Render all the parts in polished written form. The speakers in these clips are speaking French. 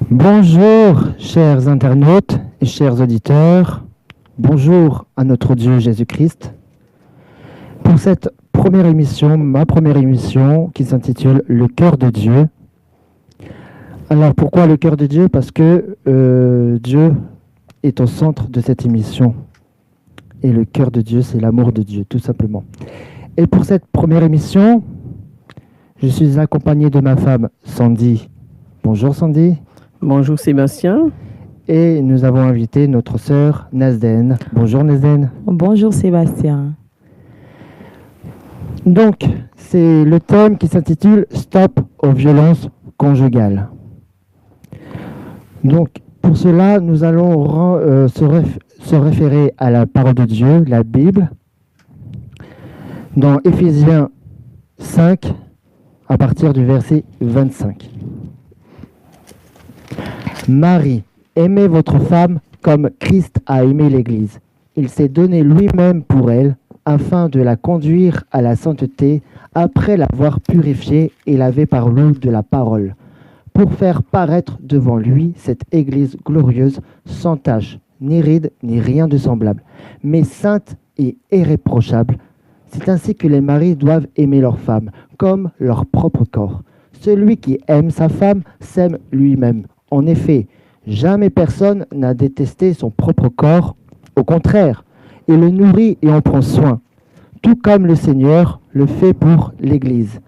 Bonjour, chers internautes et chers auditeurs. Bonjour à notre Dieu Jésus-Christ. Pour cette première émission, ma première émission, qui s'intitule Le cœur de Dieu. Alors, pourquoi le cœur de Dieu? Parce que Dieu est au centre de cette émission. Et le cœur de Dieu, c'est l'amour de Dieu, tout simplement. Et pour cette première émission, je suis accompagné de ma femme, Sandy. Bonjour, Sandy. Bonjour Sébastien. Et nous avons invité notre sœur Nazden. Bonjour Nazden. Bonjour Sébastien. Donc, c'est le thème qui s'intitule « Stop aux violences conjugales ». Donc, pour cela, nous allons se référer à la parole de Dieu, la Bible, dans Éphésiens 5, à partir du verset 25. Marie, aimez votre femme comme Christ a aimé l'Église. Il s'est donné lui-même pour elle, afin de la conduire à la sainteté, après l'avoir purifiée et lavée par l'eau de la parole, pour faire paraître devant lui cette Église glorieuse, sans tache, ni ride, ni rien de semblable, mais sainte et irréprochable. C'est ainsi que les maris doivent aimer leur femme, comme leur propre corps. Celui qui aime sa femme s'aime lui-même. En effet, jamais personne n'a détesté son propre corps. Au contraire, il le nourrit et en prend soin, tout comme le Seigneur le fait pour l'Église.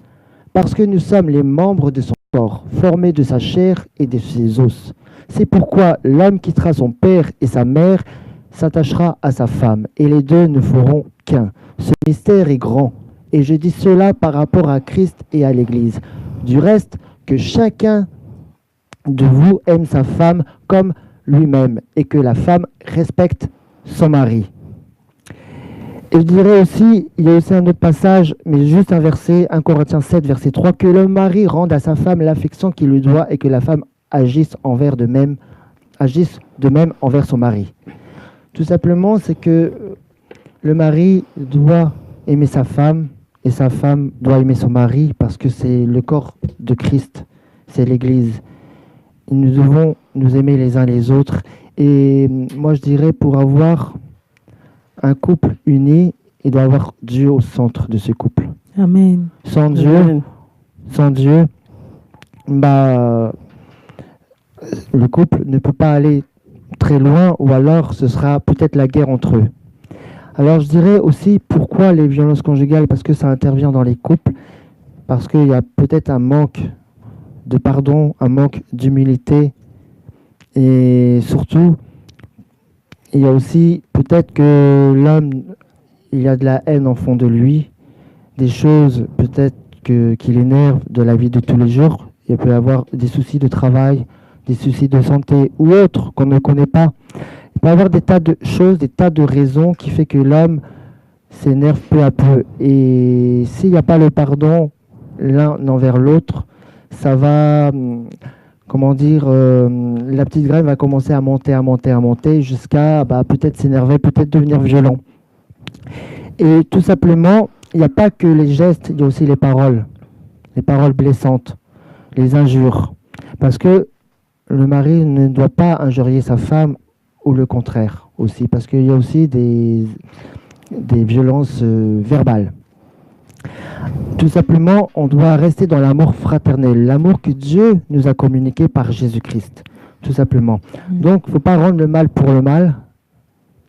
Parce que nous sommes les membres de son corps, formés de sa chair et de ses os. C'est pourquoi l'homme quittera son père et sa mère, s'attachera à sa femme, et les deux ne feront qu'un. Ce mystère est grand, et je dis cela par rapport à Christ et à l'Église. Du reste, que chacun de vous aime sa femme comme lui-même, et que la femme respecte son mari. Et je dirais aussi, il y a aussi un autre passage, mais juste un verset, 1 Corinthiens 7, verset 3, que le mari rende à sa femme l'affection qu'il lui doit et que la femme agisse de même envers son mari. Tout simplement, c'est que le mari doit aimer sa femme et sa femme doit aimer son mari parce que c'est le corps de Christ, c'est l'Église. Nous devons nous aimer les uns les autres. Et moi, je dirais, pour avoir un couple uni, il doit avoir Dieu au centre de ce couple. Amen. Sans Dieu, le couple ne peut pas aller très loin ou alors ce sera peut-être la guerre entre eux. Alors, je dirais aussi pourquoi les violences conjugales, parce que ça intervient dans les couples, parce qu'il y a peut-être un manque de pardon, un manque d'humilité et surtout, il y a aussi peut-être que l'homme, il y a de la haine en fond de lui, des choses peut-être qui l'énervent de la vie de tous les jours. Il peut y avoir des soucis de travail, des soucis de santé ou autres qu'on ne connaît pas. Il peut y avoir des tas de choses, des tas de raisons qui fait que l'homme s'énerve peu à peu. Et s'il n'y a pas le pardon l'un envers l'autre, ça va, la petite graine va commencer à monter jusqu'à peut-être s'énerver, peut-être devenir violent. Et tout simplement, il n'y a pas que les gestes, il y a aussi les paroles blessantes, les injures. Parce que le mari ne doit pas injurier sa femme ou le contraire aussi, parce qu'il y a aussi des violences verbales. Tout simplement, on doit rester dans l'amour fraternel, l'amour que Dieu nous a communiqué par Jésus-Christ, tout simplement. Donc, il ne faut pas rendre le mal pour le mal,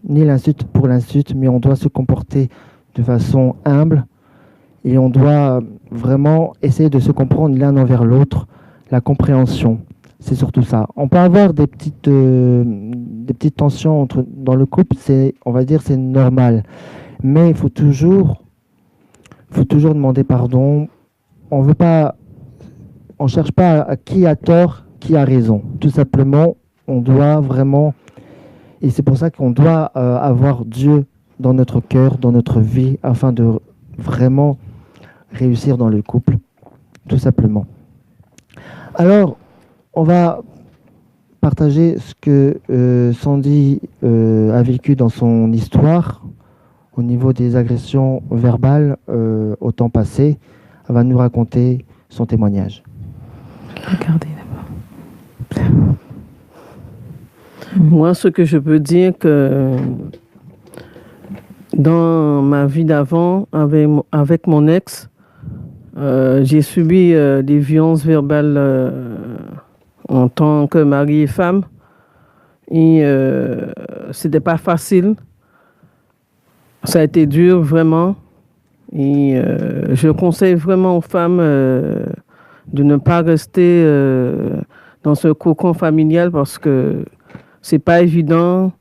ni l'insulte pour l'insulte, mais on doit se comporter de façon humble et on doit vraiment essayer de se comprendre l'un envers l'autre, la compréhension, c'est surtout ça. On peut avoir des petites tensions dans le couple, on va dire c'est normal, mais il faut toujours demander pardon. On cherche pas à qui a tort, qui a raison. Tout simplement, on doit vraiment, et c'est pour ça qu'on doit avoir Dieu dans notre cœur, dans notre vie, afin de vraiment réussir dans le couple, tout simplement. Alors, on va partager ce que Sandy a vécu dans son histoire au niveau des agressions verbales au temps passé. Elle va nous raconter son témoignage. Regardez d'abord. Moi, ce que je peux dire que dans ma vie d'avant, avec mon ex, j'ai subi des violences verbales en tant que mari et femme. Et c'était pas facile. Ça a été dur, vraiment. Et je conseille vraiment aux femmes de ne pas rester dans ce cocon familial parce que c'est pas évident.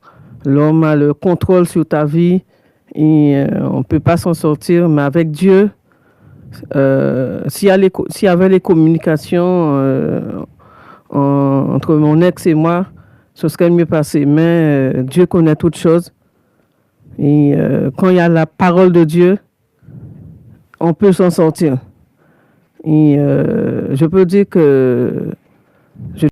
L'homme a le contrôle sur ta vie et on peut pas s'en sortir. Mais avec Dieu, s'il y avait les communications entre mon ex et moi, ce serait mieux passé. Mais Dieu connaît toutes choses. Et quand il y a la parole de Dieu, on peut s'en sortir. Et je peux dire que je dis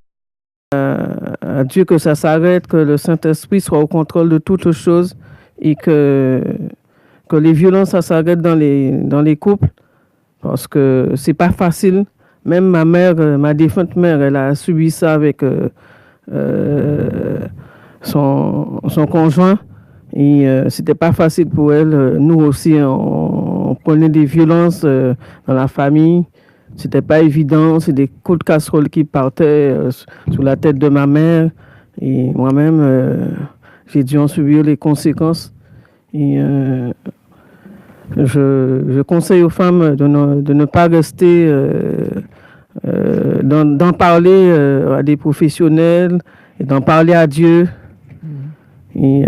à Dieu que ça s'arrête, que le Saint-Esprit soit au contrôle de toutes choses et que les violences, ça s'arrête dans les couples parce que c'est pas facile. Même ma mère, ma défunte mère, elle a subi ça avec son conjoint et c'était pas facile pour elle. Nous aussi, on prenait des violences dans la famille. C'était pas évident. C'est des coups de casserole qui partaient sur la tête de ma mère. Et moi-même, j'ai dû en subir les conséquences. Et je conseille aux femmes de ne pas rester, d'en parler à des professionnels et d'en parler à Dieu. Et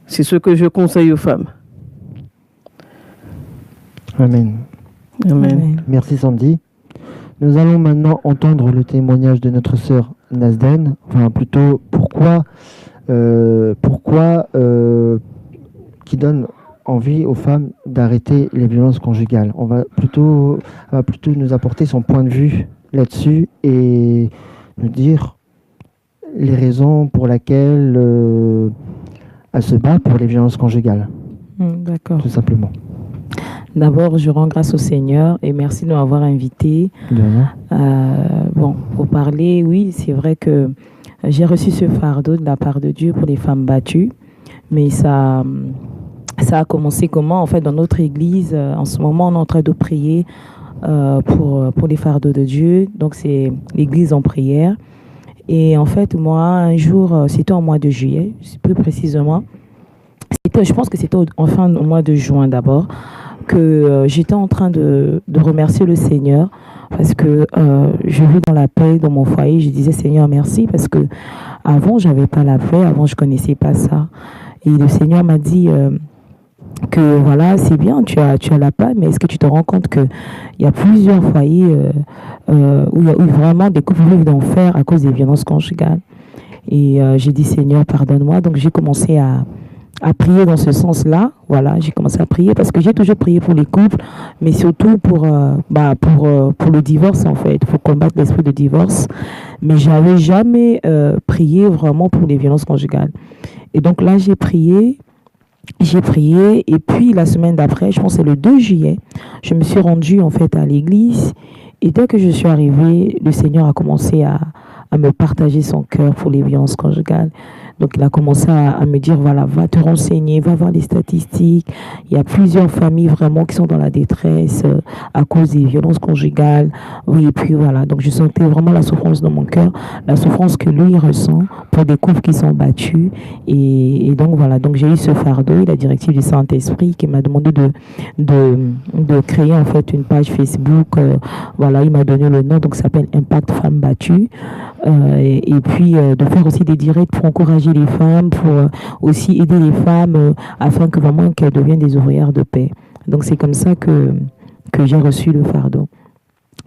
c'est ce que je conseille aux femmes. Amen. Amen. Merci Sandy. Nous allons maintenant entendre le témoignage de notre sœur Nazden. Enfin, plutôt, pourquoi qui donne envie aux femmes d'arrêter les violences conjugales. Elle va plutôt nous apporter son point de vue là-dessus et nous dire les raisons pour lesquelles elle se bat pour les violences conjugales. D'accord. Tout simplement. D'abord, je rends grâce au Seigneur et merci de m'avoir invité. Pour parler, oui, c'est vrai que j'ai reçu ce fardeau de la part de Dieu pour les femmes battues, mais ça a commencé comment? En fait, dans notre église, en ce moment, on est en train de prier pour les fardeaux de Dieu. Donc, c'est l'église en prière. Et en fait, moi, un jour, c'était au mois de juillet, plus précisément. Je pense que c'était au mois de juin d'abord, que j'étais en train de remercier le Seigneur parce que je vis dans la paix dans mon foyer. Je disais Seigneur merci parce que avant j'avais pas la paix, avant je connaissais pas ça. Et le Seigneur m'a dit que voilà, c'est bien, tu as la paix, mais est-ce que tu te rends compte qu'il y a plusieurs foyers où vraiment des couples vivent d'enfer à cause des violences conjugales. Et j'ai dit Seigneur pardonne-moi. Donc j'ai commencé à prier dans ce sens-là. Voilà, j'ai commencé à prier parce que j'ai toujours prié pour les couples, mais surtout pour le divorce en fait, pour combattre l'esprit de divorce. Mais j'avais jamais prié vraiment pour les violences conjugales. Et donc là, j'ai prié et puis la semaine d'après, je pense que c'est le 2 juillet, je me suis rendue en fait à l'église et dès que je suis arrivée, le Seigneur a commencé à me partager son cœur pour les violences conjugales. Donc, il a commencé à me dire, voilà, va te renseigner, va voir les statistiques. Il y a plusieurs familles vraiment qui sont dans la détresse à cause des violences conjugales. Oui, et puis voilà. Donc, je sentais vraiment la souffrance dans mon cœur, la souffrance que lui ressent pour des couples qui sont battus. Et donc, voilà. Donc, j'ai eu ce fardeau et la directive du Saint-Esprit qui m'a demandé de créer en fait une page Facebook. Voilà, il m'a donné le nom, donc ça s'appelle Impact Femmes Battues. Et puis de faire aussi des directs pour encourager les femmes, pour aussi aider les femmes afin que vraiment qu'elles deviennent des ouvrières de paix. Donc c'est comme ça que j'ai reçu le fardeau.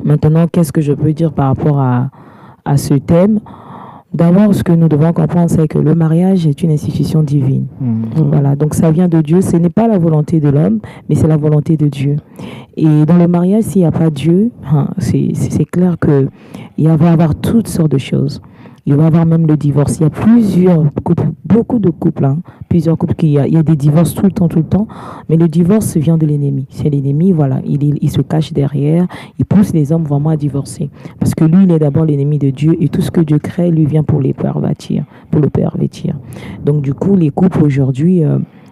Maintenant, qu'est-ce que je peux dire par rapport à ce thème? D'abord, ce que nous devons comprendre, c'est que le mariage est une institution divine. Voilà, donc ça vient de Dieu. Ce n'est pas la volonté de l'homme, mais c'est la volonté de Dieu. Et dans le mariage, s'il n'y a pas Dieu, c'est clair qu'il va y avoir toutes sortes de choses. Il va y avoir même le divorce. Il y a plusieurs couples, beaucoup de couples, hein, plusieurs couples il y a des divorces tout le temps. Mais le divorce vient de l'ennemi. C'est l'ennemi, voilà. Il se cache derrière. Il pousse les hommes vraiment à divorcer. Parce que lui, il est d'abord l'ennemi de Dieu et tout ce que Dieu crée, lui vient pour les pervertir, pour le pervertir. Donc, du coup, les couples aujourd'hui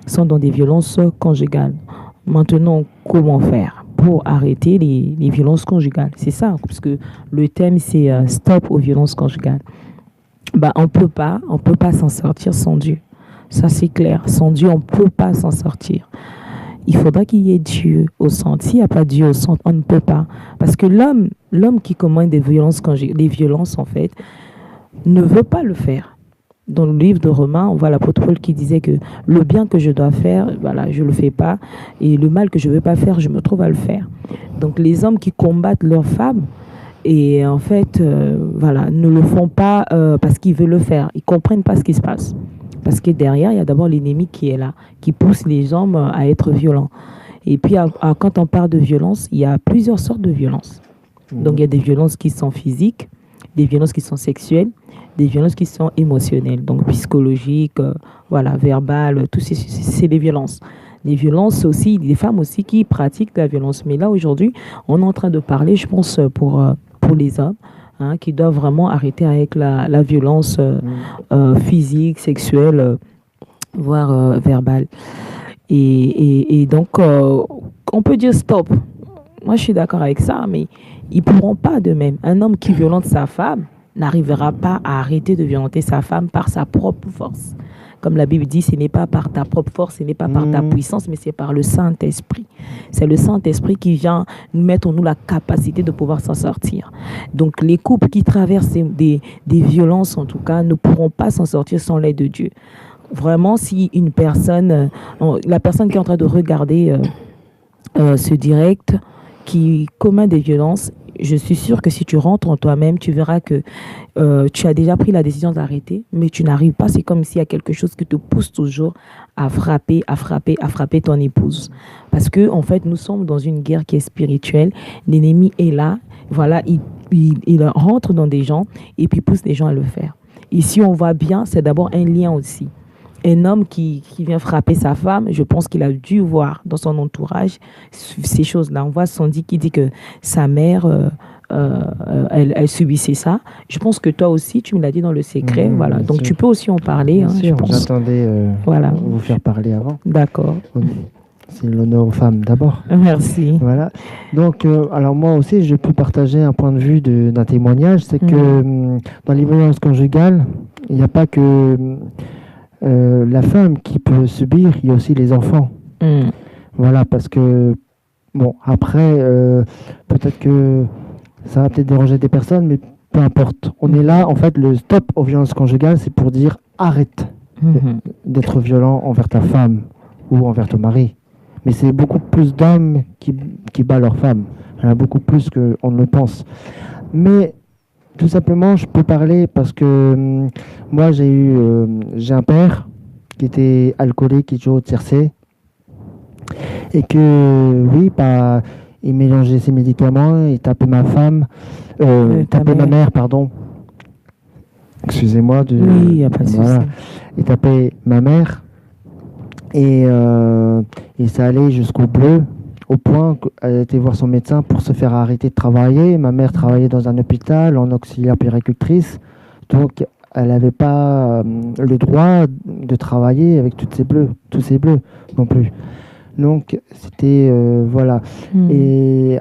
sont dans des violences conjugales. Maintenant, comment faire pour arrêter les violences conjugales? C'est ça, parce que le thème, c'est stop aux violences conjugales. Bah, on peut pas s'en sortir sans Dieu. Ça, c'est clair. Sans Dieu, on ne peut pas s'en sortir. Il faudra qu'il y ait Dieu au centre. S'il n'y a pas Dieu au centre, on ne peut pas. Parce que l'homme qui commande des violences conjugales, les violences, en fait, ne veut pas le faire. Dans le livre de Romains, on voit l'apôtre Paul qui disait que le bien que je dois faire, voilà, je ne le fais pas. Et le mal que je ne veux pas faire, je me trouve à le faire. Donc, les hommes qui combattent leurs femmes, et en fait, voilà, ne le font pas parce qu'ils veulent le faire. Ils ne comprennent pas ce qui se passe. Parce que derrière, il y a d'abord l'ennemi qui est là, qui pousse les hommes à être violents. Et puis, quand on parle de violence, il y a plusieurs sortes de violences. Donc, il y a des violences qui sont physiques, des violences qui sont sexuelles, des violences qui sont émotionnelles, donc psychologiques, voilà, verbales, tout c'est des violences. Les violences aussi, des femmes aussi qui pratiquent la violence. Mais là, aujourd'hui, on est en train de parler, je pense, pour les hommes, hein, qui doivent vraiment arrêter avec la violence physique, sexuelle, voire verbale. Et donc, on peut dire stop. Moi, je suis d'accord avec ça, mais ils ne pourront pas de même. Un homme qui violente sa femme n'arrivera pas à arrêter de violenter sa femme par sa propre force. Comme la Bible dit, ce n'est pas par ta propre force, ce n'est pas par ta puissance, mais c'est par le Saint-Esprit. C'est le Saint-Esprit qui vient nous mettre en nous la capacité de pouvoir s'en sortir. Donc, les couples qui traversent des violences, en tout cas, ne pourront pas s'en sortir sans l'aide de Dieu. Vraiment, si une personne, la personne qui est en train de regarder ce direct, qui commet des violences, je suis sûre que si tu rentres en toi-même, tu verras que tu as déjà pris la décision d'arrêter, mais tu n'arrives pas. C'est comme s'il y a quelque chose qui te pousse toujours à frapper ton épouse. Parce que, en fait, nous sommes dans une guerre qui est spirituelle. L'ennemi est là. Voilà, il rentre dans des gens et puis pousse les gens à le faire. Ici, on voit bien, c'est d'abord un lien aussi. Un homme qui vient frapper sa femme, je pense qu'il a dû voir dans son entourage ces choses-là. On voit Sandy qui dit que sa mère, elle subissait ça. Je pense que toi aussi, tu me l'as dit dans le secret. Voilà. Donc, sûr. Tu peux aussi en parler. Bien sûr, j'attendais voilà. vous faire parler avant. D'accord. C'est l'honneur aux femmes d'abord. Merci. Voilà. Donc, alors moi aussi, je peux partager un point de vue d'un témoignage. C'est que dans les violences conjugales, il n'y a pas que... la femme qui peut subir, il y a aussi les enfants. Voilà, parce que, bon, après, peut-être que ça va peut-être déranger des personnes, mais peu importe. On est là, en fait, le stop aux violences conjugales, c'est pour dire arrête d'être violent envers ta femme ou envers ton mari. Mais c'est beaucoup plus d'hommes qui battent leur femme. Il y en a beaucoup plus qu'on ne le pense. Mais tout simplement, je peux parler parce que moi, j'ai un père qui était alcoolique, qui jouait au tiercé. Et que, oui, il mélangeait ses médicaments, il tapait ma femme, tapait ma mère, pardon. Excusez-moi. Oui, il n'y a pas de souci. Il tapait ma mère. Et ça allait jusqu'au bleu. Au point qu'elle était voir son médecin pour se faire arrêter de travailler. Ma mère travaillait dans un hôpital en auxiliaire puéricultrice. Donc, elle n'avait pas le droit de travailler avec tous ces bleus non plus. Donc, c'était... voilà. Et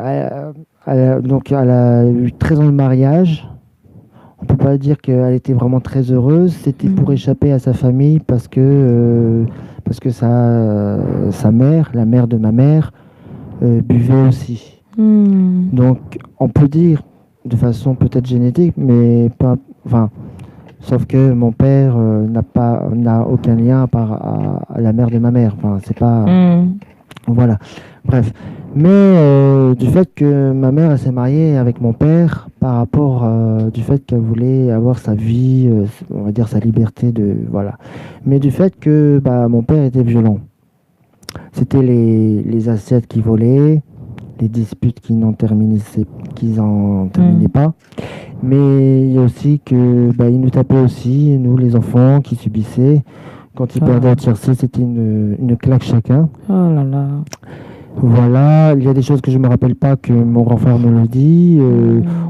donc, elle a eu 13 ans de mariage. On ne peut pas dire qu'elle était vraiment très heureuse. C'était pour échapper à sa famille parce que sa mère, la mère de ma mère, buvait aussi. Donc, on peut dire de façon peut-être génétique, mais pas. Enfin, sauf que mon père n'a aucun lien à la mère de ma mère. Enfin, c'est pas. Voilà. Bref. Mais du fait que ma mère elle s'est mariée avec mon père, par rapport du fait qu'elle voulait avoir sa vie, on va dire sa liberté voilà. Mais du fait que mon père était violent. C'était les assiettes qui volaient, les disputes qui n'en terminaient pas. Mais il y a aussi que ils nous tapaient aussi, nous les enfants qui subissaient. Quand ils perdaient à tiercé, c'était une claque chacun. Oh là là. Voilà, il y a des choses que je ne me rappelle pas que mon grand frère me le dit.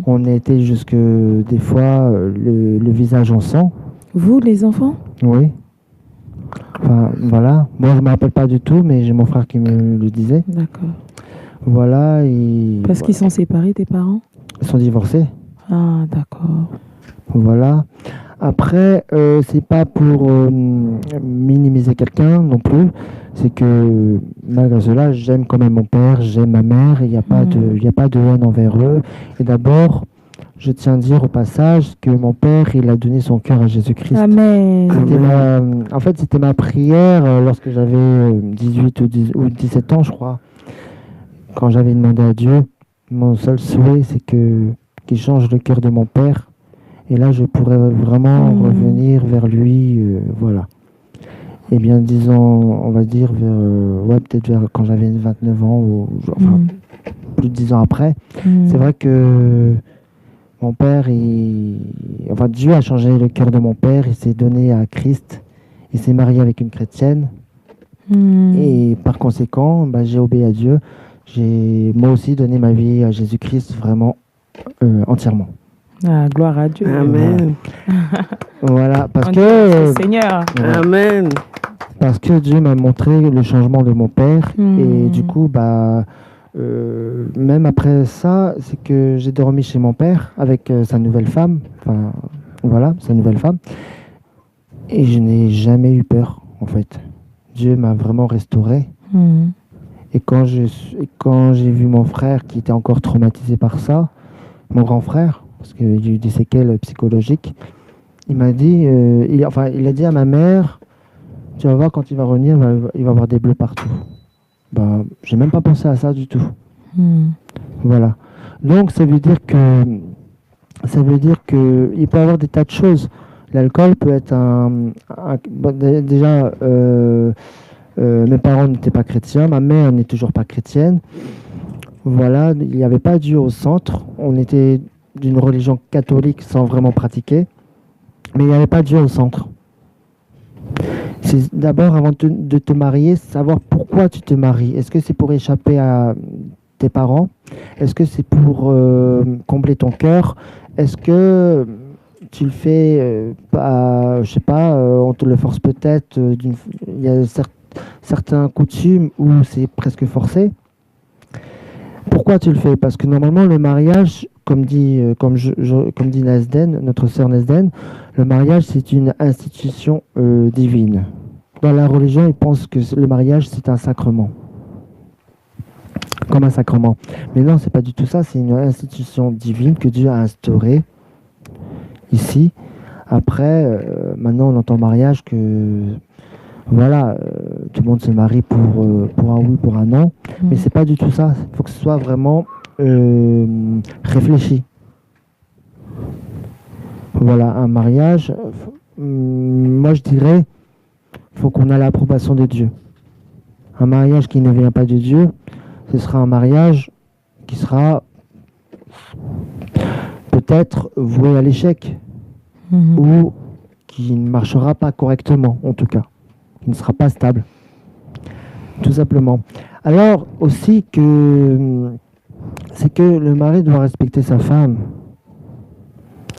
On a été jusque des fois le visage en sang. Vous, les enfants? Oui. Enfin, voilà. Moi, je ne me rappelle pas du tout, mais j'ai mon frère qui me le disait. D'accord. Voilà. Parce qu'ils sont séparés, tes parents? Ils sont divorcés. Ah, d'accord. Voilà. Après, c'est pas pour minimiser quelqu'un non plus. C'est que malgré cela, j'aime quand même mon père, j'aime ma mère. Il n'y a pas de haine envers eux. Et d'abord, je tiens à dire au passage que mon père, il a donné son cœur à Jésus-Christ. Amen. En fait, c'était ma prière lorsque j'avais 18 ou 17 ans, je crois. Quand j'avais demandé à Dieu, mon seul souhait, c'est qu'il change le cœur de mon père. Et là, je pourrais vraiment revenir vers lui, voilà. Et bien, disons, on va dire, peut-être vers quand j'avais 29 ans, enfin, plus de 10 ans après. C'est vrai que mon père, Dieu a changé le cœur de mon père, il s'est donné à Christ, il s'est marié avec une chrétienne. Et par conséquent, j'ai obéi à Dieu. J'ai moi aussi donné ma vie à Jésus-Christ vraiment entièrement. Ah, gloire à Dieu. Amen. Voilà, parce que Seigneur. Amen. Parce que Dieu m'a montré le changement de mon père et du coup, même après ça, c'est que j'ai dormi chez mon père avec sa nouvelle femme. Enfin, voilà, sa nouvelle femme. Et je n'ai jamais eu peur, en fait. Dieu m'a vraiment restauré. Et quand j'ai vu mon frère qui était encore traumatisé par ça, mon grand frère, parce qu'il y a eu des séquelles psychologiques, il m'a dit, il a dit à ma mère, tu vas voir quand il va revenir, il va avoir des bleus partout. J'ai même pas pensé à ça du tout. Voilà. Donc ça veut dire que il peut y avoir des tas de choses. L'alcool peut être déjà mes parents n'étaient pas chrétiens, ma mère n'est toujours pas chrétienne. Voilà, il n'y avait pas Dieu au centre. On était d'une religion catholique sans vraiment pratiquer, mais il n'y avait pas Dieu au centre. C'est d'abord, avant de te marier, savoir pourquoi tu te maries. Est-ce que c'est pour échapper à tes parents? Est-ce que c'est pour combler ton cœur? Est-ce que tu le fais je sais pas, on te le force peut-être. Il y a certains coutumes où c'est presque forcé. Pourquoi tu le fais? Parce que normalement, le mariage, comme dit Nesden, notre sœur Nesden, le mariage, c'est une institution divine. Dans la religion, ils pensent que le mariage, c'est un sacrement. Comme un sacrement. Mais non, c'est pas du tout ça. C'est une institution divine que Dieu a instaurée ici. Après, maintenant, on entend mariage que... Voilà, tout le monde se marie pour un oui, pour un non, mais c'est pas du tout ça. Il faut que ce soit vraiment réfléchi. Voilà, un mariage, moi je dirais, faut qu'on ait l'approbation de Dieu. Un mariage qui ne vient pas de Dieu, ce sera un mariage qui sera peut-être voué à l'échec, ou qui ne marchera pas correctement, en tout cas. Qui ne sera pas stable, tout simplement. Alors aussi c'est que le mari doit respecter sa femme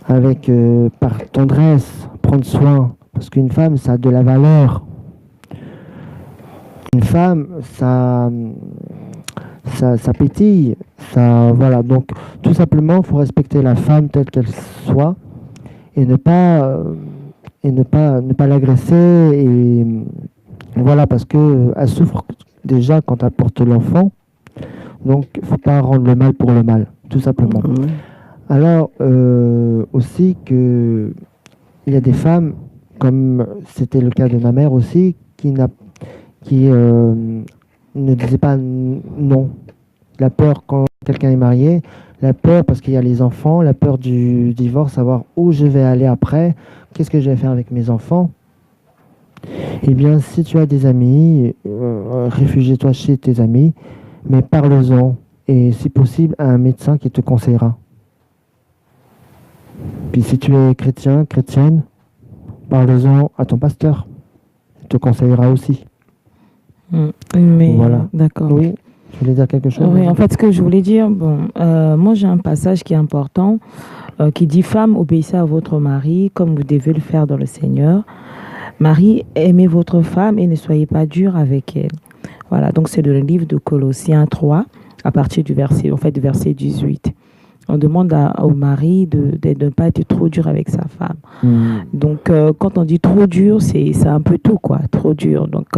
avec par tendresse, prendre soin, parce qu'une femme ça a de la valeur. Une femme ça pétille, ça voilà. Donc tout simplement, il faut respecter la femme telle qu'elle soit et ne pas l'agresser, et voilà, parce que elle souffre déjà quand elle porte l'enfant, donc il ne faut pas rendre le mal pour le mal, tout simplement. Alors aussi que il y a des femmes, comme c'était le cas de ma mère aussi, qui ne disaient pas non. La peur quand quelqu'un est marié, la peur parce qu'il y a les enfants, la peur du divorce, savoir où je vais aller après, qu'est-ce que je vais faire avec mes enfants. Eh bien, si tu as des amis, réfugie-toi chez tes amis, mais parle-en et si possible à un médecin qui te conseillera. Puis si tu es chrétien, chrétienne, parle-en à ton pasteur. Il te conseillera aussi. Mais Voilà. d'accord. Oui, tu voulais dire quelque chose? Oui, en fait, ce que je voulais dire, moi j'ai un passage qui est important, qui dit: Femmes, obéissez à votre mari comme vous devez le faire dans le Seigneur. Marie, aimez votre femme et ne soyez pas durs avec elle. Voilà, donc c'est dans le livre de Colossiens 3, à partir du verset 18. On demande au mari de ne pas être trop dur avec sa femme. Donc, quand on dit trop dur, c'est un peu tout, quoi, trop dur. Donc,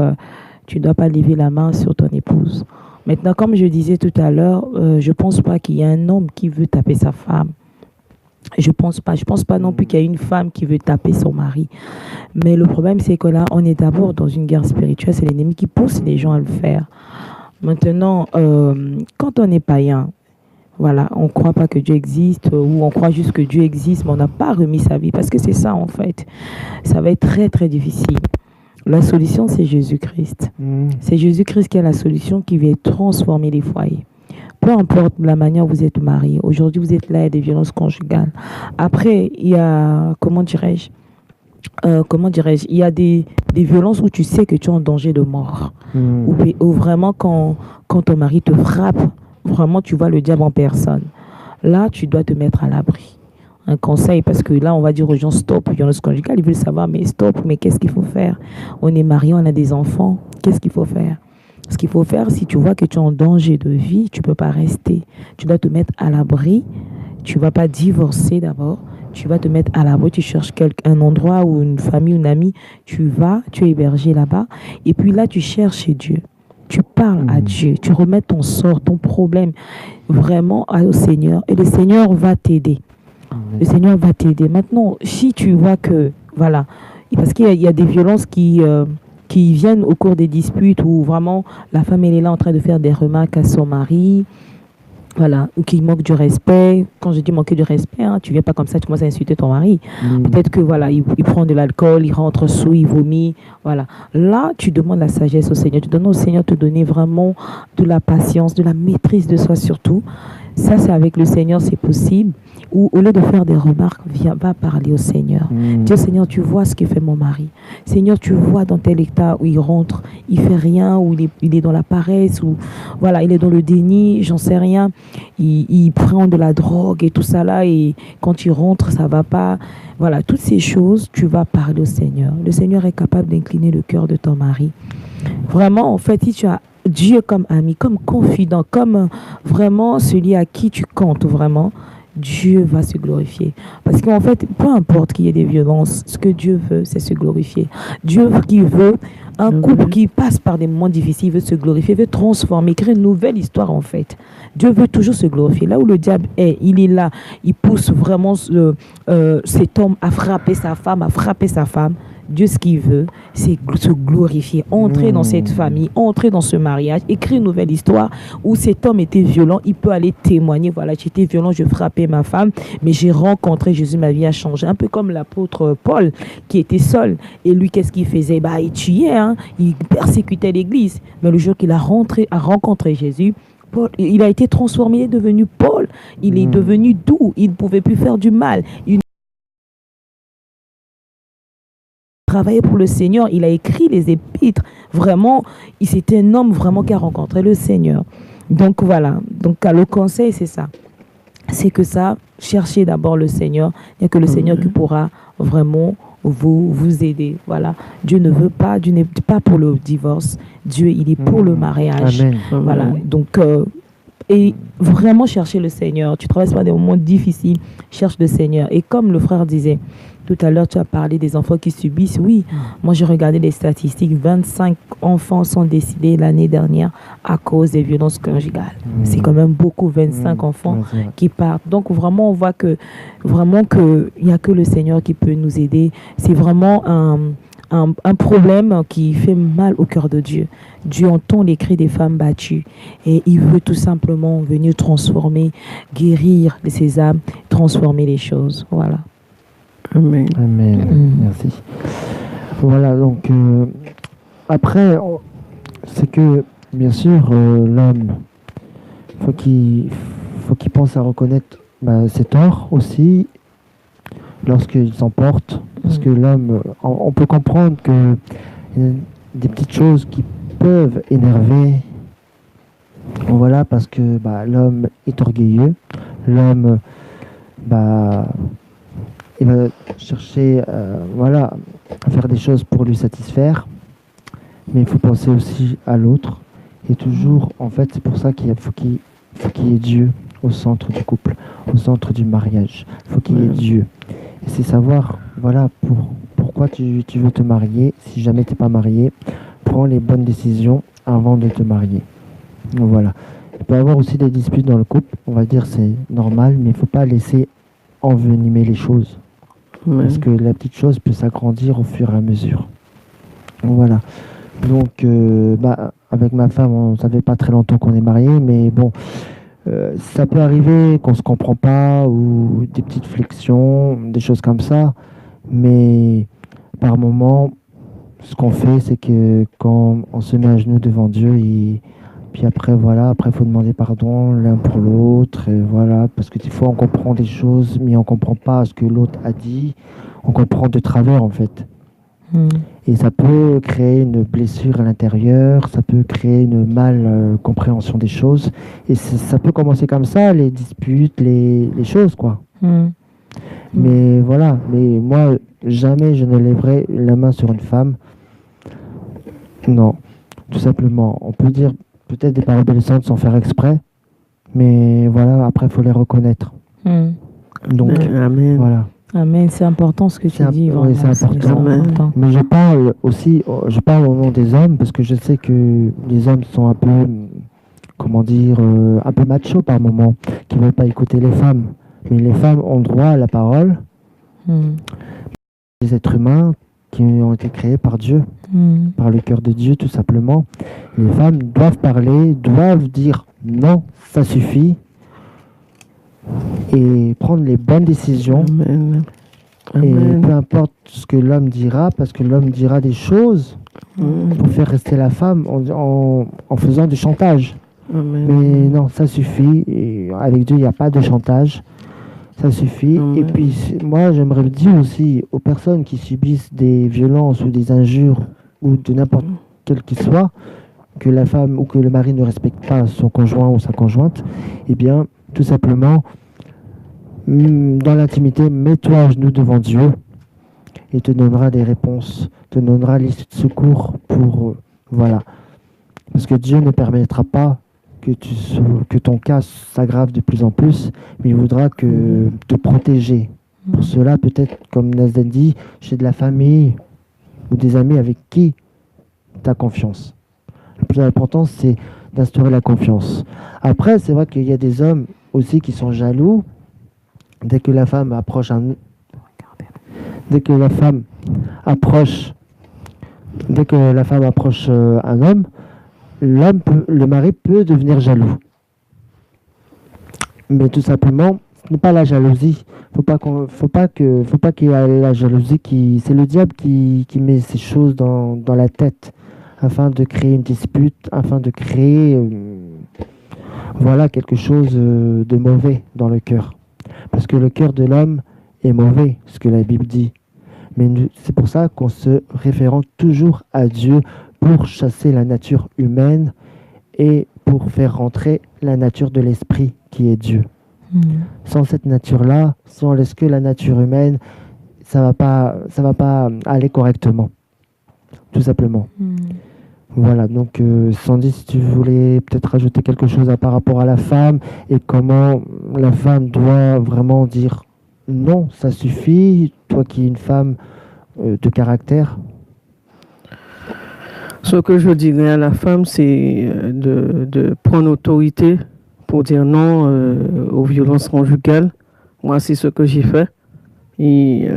tu ne dois pas lever la main sur ton épouse. Maintenant, comme je disais tout à l'heure, je ne pense pas qu'il y ait un homme qui veut taper sa femme. Je pense pas non plus qu'il y a une femme qui veut taper son mari. Mais le problème, c'est que là, on est d'abord dans une guerre spirituelle. C'est l'ennemi qui pousse les gens à le faire. Maintenant, quand on est païen, voilà, on ne croit pas que Dieu existe, ou on croit juste que Dieu existe, mais on n'a pas remis sa vie. Parce que c'est ça, en fait. Ça va être très, très difficile. La solution, c'est Jésus-Christ. C'est Jésus-Christ qui est la solution, qui vient transformer les foyers. Peu importe la manière dont vous êtes mariés. Aujourd'hui, vous êtes là, il y a des violences conjugales. Après, il y a, comment dirais-je, il y a des violences où tu sais que tu es en danger de mort. Ou vraiment, quand ton mari te frappe, vraiment, tu vois le diable en personne. Là, tu dois te mettre à l'abri. Un conseil, parce que là, on va dire aux gens: stop, violence conjugale. Ils veulent savoir, mais stop, mais qu'est-ce qu'il faut faire? On est mariés, on a des enfants. Qu'est-ce qu'il faut faire? Ce qu'il faut faire, si tu vois que tu es en danger de vie, tu ne peux pas rester. Tu dois te mettre à l'abri. Tu ne vas pas divorcer d'abord. Tu vas te mettre à l'abri. Tu cherches un endroit ou une famille, une amie. Tu es hébergé là-bas. Et puis là, tu cherches Dieu. Tu parles à Dieu. Tu remets ton sort, ton problème vraiment au Seigneur. Et le Seigneur va t'aider. Le Seigneur va t'aider. Maintenant, si tu vois que, voilà, parce qu'il y a des violences qui viennent au cours des disputes où vraiment la femme elle est là en train de faire des remarques à son mari, voilà, ou qui manque du respect. Quand je dis manquer du respect, hein, tu viens pas comme ça, tu commences à insulter ton mari. Peut-être que voilà, il prend de l'alcool, il rentre sous, il vomit, voilà. Là, tu demandes la sagesse au Seigneur, tu demandes au Seigneur de te donner vraiment de la patience, de la maîtrise de soi surtout. Ça, c'est avec le Seigneur, c'est possible. Ou au lieu de faire des remarques, va parler au Seigneur. Dis au Seigneur, tu vois ce que fait mon mari. Seigneur, tu vois dans tel état où il rentre, il fait rien, où il est dans la paresse, ou voilà, il est dans le déni, j'en sais rien. Il prend de la drogue et tout ça là, et quand il rentre, ça va pas. Voilà, toutes ces choses, tu vas parler au Seigneur. Le Seigneur est capable d'incliner le cœur de ton mari. Vraiment, en fait, si tu as Dieu comme ami, comme confident, comme vraiment celui à qui tu comptes vraiment, Dieu va se glorifier. Parce qu'en fait, peu importe qu'il y ait des violences, ce que Dieu veut, c'est se glorifier. Dieu qui veut un couple qui passe par des moments difficiles, il veut se glorifier, il veut transformer, créer une nouvelle histoire en fait. Dieu veut toujours se glorifier. Là où le diable est, il est là, il pousse vraiment cet homme à frapper sa femme, Dieu, ce qu'il veut, c'est se glorifier, entrer dans cette famille, entrer dans ce mariage, écrire une nouvelle histoire où cet homme était violent, il peut aller témoigner, voilà, j'étais violent, je frappais ma femme, mais j'ai rencontré Jésus, ma vie a changé. Un peu comme l'apôtre Paul qui était seul. Et lui, qu'est-ce qu'il faisait? Il tuait, hein, il persécutait l'église. Mais le jour qu'il a rencontré Jésus, Paul, il a été transformé, il est devenu Paul, il est devenu doux, il ne pouvait plus faire du mal. Il travaillait pour le Seigneur, il a écrit les épîtres. Vraiment, c'était un homme vraiment qui a rencontré le Seigneur. Donc voilà, donc le conseil c'est ça. C'est que ça, cherchez d'abord le Seigneur. Il n'y a que le Seigneur qui pourra vraiment vous aider. Voilà. Dieu ne veut pas, Dieu n'est pas pour le divorce. Dieu, il est pour le mariage. Amen. Voilà. Donc, et vraiment chercher le Seigneur. Tu traverses par des moments difficiles, cherche le Seigneur. Et comme le frère disait, tout à l'heure, tu as parlé des enfants qui subissent. Oui, moi j'ai regardé les statistiques. 25 enfants sont décédés l'année dernière à cause des violences conjugales. C'est quand même beaucoup, 25 enfants qui partent. Donc vraiment, on voit que vraiment il n'y a que le Seigneur qui peut nous aider. C'est vraiment un problème qui fait mal au cœur de Dieu. Dieu entend les cris des femmes battues et il veut tout simplement venir transformer, guérir ces âmes, transformer les choses. Voilà. Amen. Amen. Merci. Voilà, donc après, c'est que bien sûr l'homme faut qu'il pense à reconnaître ses torts aussi lorsqu'il s'emporte. Parce que l'homme, on peut comprendre que des petites choses qui peuvent énerver. Voilà, parce que l'homme est orgueilleux. L'homme, il va chercher à faire des choses pour lui satisfaire. Mais il faut penser aussi à l'autre. Et toujours, en fait, c'est pour ça qu'il faut qu'il y ait Dieu au centre du couple, au centre du mariage. Il faut qu'il y ait Dieu. Et c'est savoir, pourquoi tu veux te marier. Si jamais tu n'es pas marié, prends les bonnes décisions avant de te marier. Donc, voilà. Il peut y avoir aussi des disputes dans le couple. On va dire c'est normal, mais il ne faut pas laisser envenimer les choses. Parce que la petite chose peut s'agrandir au fur et à mesure. Donc, voilà. Donc, avec ma femme, ça fait pas très longtemps qu'on est mariés, mais bon, ça peut arriver qu'on se comprend pas ou des petites flexions, des choses comme ça. Mais par moment, ce qu'on fait, c'est que quand on se met à genoux devant Dieu, puis après, faut demander pardon l'un pour l'autre, et voilà, parce que des fois, on comprend des choses, mais on comprend pas ce que l'autre a dit. On comprend de travers, en fait. Et ça peut créer une blessure à l'intérieur, ça peut créer une mal compréhension des choses. Et ça peut commencer comme ça, les disputes, les choses, quoi. Mais voilà, mais moi, jamais je ne lèverai la main sur une femme. Non, tout simplement. On peut dire peut-être des paroles blessantes sans faire exprès, mais voilà, après, il faut les reconnaître. Donc, Amen. Voilà. Amen, c'est important ce que tu dis. Oui, c'est important. Mais je parle aussi, au nom des hommes, parce que je sais que les hommes sont un peu, un peu machos par moment, qui ne veulent pas écouter les femmes. Mais les femmes ont droit à la parole. Les êtres humains qui ont été créés par Dieu, par le cœur de Dieu, tout simplement. Les femmes doivent parler, doivent dire non, ça suffit. Et prendre les bonnes décisions. Amen. Et peu importe ce que l'homme dira, parce que l'homme dira des choses pour faire rester la femme en faisant du chantage. Amen. Mais non, ça suffit. Et avec Dieu, il n'y a pas de chantage. Ça suffit. Amen. Et puis, moi, j'aimerais le dire aussi aux personnes qui subissent des violences ou des injures ou de n'importe quel qu'il soit, que la femme ou que le mari ne respecte pas son conjoint ou sa conjointe, eh bien, tout simplement, dans l'intimité, mets-toi à genoux devant Dieu et te donnera des réponses, te donnera l'issue de secours pour... voilà. Parce que Dieu ne permettra pas que ton cas s'aggrave de plus en plus, mais il voudra te protéger. Pour cela, peut-être, comme Nazan dit, j'ai de la famille ou des amis avec qui tu as confiance. Le plus important, c'est d'instaurer la confiance. Après, c'est vrai qu'il y a des hommes aussi qui sont jaloux. Dès que la femme approche un homme, le mari peut devenir jaloux. Mais tout simplement, ce n'est pas la jalousie. Faut pas qu'il y ait la jalousie c'est le diable qui met ces choses dans la tête afin de créer une dispute, afin de créer quelque chose de mauvais dans le cœur. Parce que le cœur de l'homme est mauvais, ce que la Bible dit. Mais c'est pour ça qu'on se référente toujours à Dieu pour chasser la nature humaine et pour faire rentrer la nature de l'esprit qui est Dieu. Sans cette nature-là, si on laisse que la nature humaine, ça va pas aller correctement. Tout simplement. Voilà, donc Sandy, si tu voulais peut-être rajouter quelque chose par rapport à la femme et comment la femme doit vraiment dire non, ça suffit, toi qui es une femme de caractère. Ce que je dirais à la femme, c'est de prendre autorité pour dire non aux violences conjugales. Moi, c'est ce que j'ai fait. Et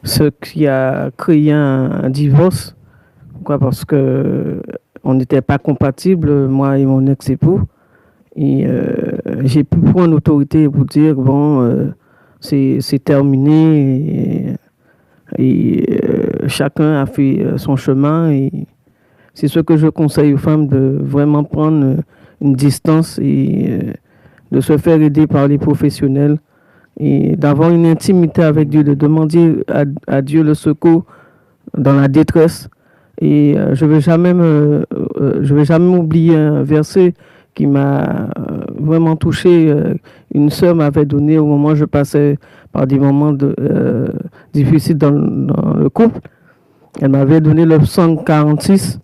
ce qui a créé un divorce, parce que on n'était pas compatibles, moi et mon ex-époux. Et j'ai pu prendre l'autorité pour dire, c'est terminé. Et chacun a fait son chemin. Et c'est ce que je conseille aux femmes, de vraiment prendre une distance et de se faire aider par les professionnels et d'avoir une intimité avec Dieu, de demander à Dieu le secours dans la détresse. Et je vais jamais oublier un verset qui m'a vraiment touché. Une sœur m'avait donné au moment où je passais par des moments difficiles dans le couple. Elle m'avait donné le psaume 46.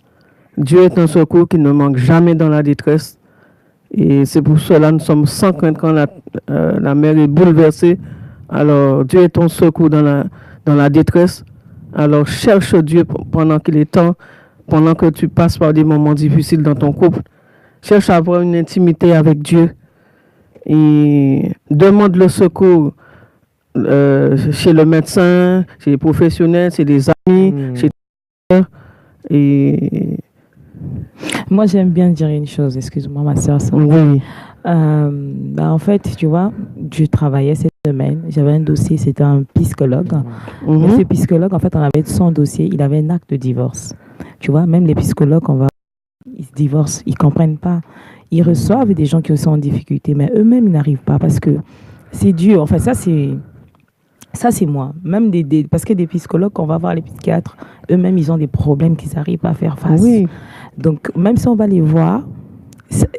Dieu est un secours qui ne manque jamais dans la détresse. Et c'est pour cela que nous sommes sans crainte quand la mer est bouleversée. Alors Dieu est ton secours dans la détresse. Alors cherche Dieu pendant qu'il est temps, pendant que tu passes par des moments difficiles dans ton couple. Cherche à avoir une intimité avec Dieu et demande le secours chez le médecin, chez les professionnels, chez les amis, chez les frères. Et moi, j'aime bien dire une chose, excuse-moi ma soeur. oui. En fait, tu vois, je travaillais cette semaine, j'avais un dossier, c'était un psychologue. Et ce psychologue, en fait, on avait son dossier, il avait un acte de divorce. Tu vois, même les psychologues, ils se divorcent, ils ne comprennent pas. Ils reçoivent des gens qui sont en difficulté, mais eux-mêmes, ils n'arrivent pas parce que c'est dur. En fait, ça, c'est moi. Même parce que des psychologues, on va voir les psychiatres, eux-mêmes, ils ont des problèmes qu'ils n'arrivent pas à faire face. Oui. Donc, même si on va les voir,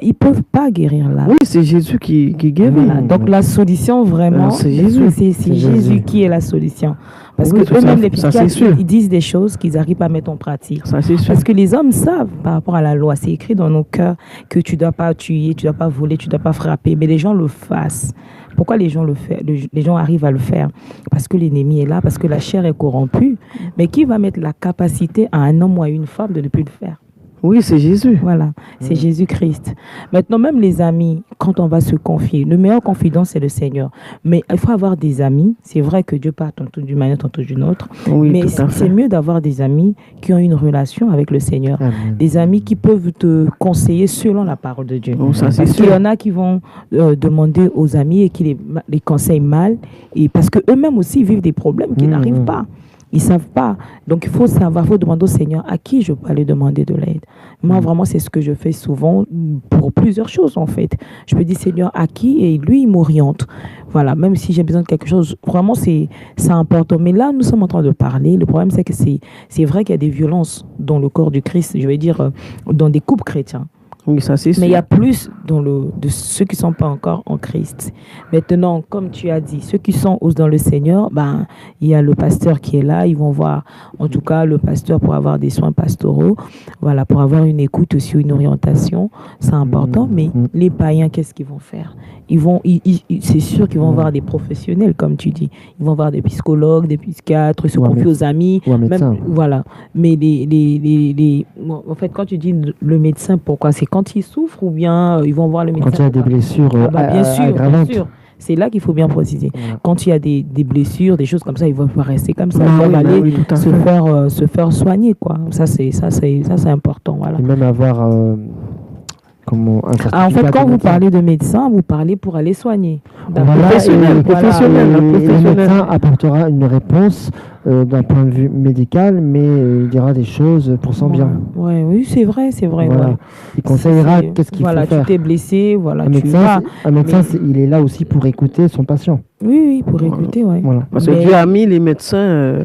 ils ne peuvent pas guérir là. Oui, c'est Jésus qui guérit. Voilà. Donc, la solution, vraiment, c'est Jésus. C'est Jésus qui est la solution. Parce Oui, que eux-mêmes, les psychiatres, ils disent des choses qu'ils n'arrivent pas à mettre en pratique. Ça, c'est sûr. Parce que les hommes savent, par rapport à la loi, c'est écrit dans nos cœurs que tu ne dois pas tuer, tu ne dois pas voler, tu ne dois pas frapper. Mais les gens le fassent. Pourquoi les gens le font? Les gens arrivent à le faire? Parce que l'ennemi est là, parce que la chair est corrompue. Mais qui va mettre la capacité à un homme ou à une femme de ne plus le faire? Oui, c'est Jésus. Voilà, c'est Jésus-Christ. Maintenant, même les amis, quand on va se confier, le meilleur confident, c'est le Seigneur. Mais il faut avoir des amis. C'est vrai que Dieu parle tantôt d'une manière, tantôt d'une autre. Oui, mais tout à fait. c'est mieux d'avoir des amis qui ont une relation avec le Seigneur. Amen. Des amis qui peuvent te conseiller selon la parole de Dieu. Oh, ça, c'est Parce qu'il y sûr. en a qui vont demander aux amis et qui les conseillent mal. Et parce qu'eux-mêmes aussi vivent des problèmes qu'ils n'arrivent pas. Ils ne savent pas. Donc, il faut savoir, il faut demander au Seigneur à qui je peux aller demander de l'aide. Moi, vraiment, c'est ce que je fais souvent pour plusieurs choses, en fait. Je me dis, Seigneur, à qui? Et lui, il m'oriente. Voilà, même si j'ai besoin de quelque chose, vraiment, c'est important. Mais là, nous sommes en train de parler. Le problème, c'est que c'est vrai qu'il y a des violences dans le corps du Christ, je vais dire, dans des couples chrétiens. Oui, ça, c'est sûr. Mais il y a plus de ceux qui ne sont pas encore en Christ. Maintenant, comme tu as dit, ceux qui sont dans le Seigneur, il y a le pasteur qui est là. Ils vont voir, en tout cas, le pasteur pour avoir des soins pastoraux. Voilà, pour avoir une écoute aussi, une orientation. C'est important. Mais les païens, qu'est-ce qu'ils vont faire? C'est sûr qu'ils vont voir des professionnels, comme tu dis. Ils vont voir des psychologues, des psychiatres, se confier aux amis. Ou un médecin. Voilà. Mais en fait, quand tu dis le médecin, pourquoi? C'est quand ils souffrent ou bien ils vont voir le médecin? Quand il y a des blessures bien aggravantes. sûr. C'est là qu'il faut bien préciser. Voilà. Quand il y a des blessures, des choses comme ça, ils vont pas rester comme ça. Ils Ah vont oui, aller tout à fait. se faire soigner, quoi. Ça, c'est important. Voilà. Et même avoir un En fait, quand vous parlez de médecin, vous parlez pour aller soigner. Voilà, Professionnel, et le médecin apportera une réponse d'un point de vue médical, mais il dira des choses pour son bien. Oui, c'est vrai. Voilà. Ouais. Il conseillera qu'est-ce qu'il faut faire. Tu t'es blessé, voilà, Un médecin, il est là aussi pour écouter son patient. Oui, pour écouter, ouais. Voilà. Parce que Dieu a mis les médecins.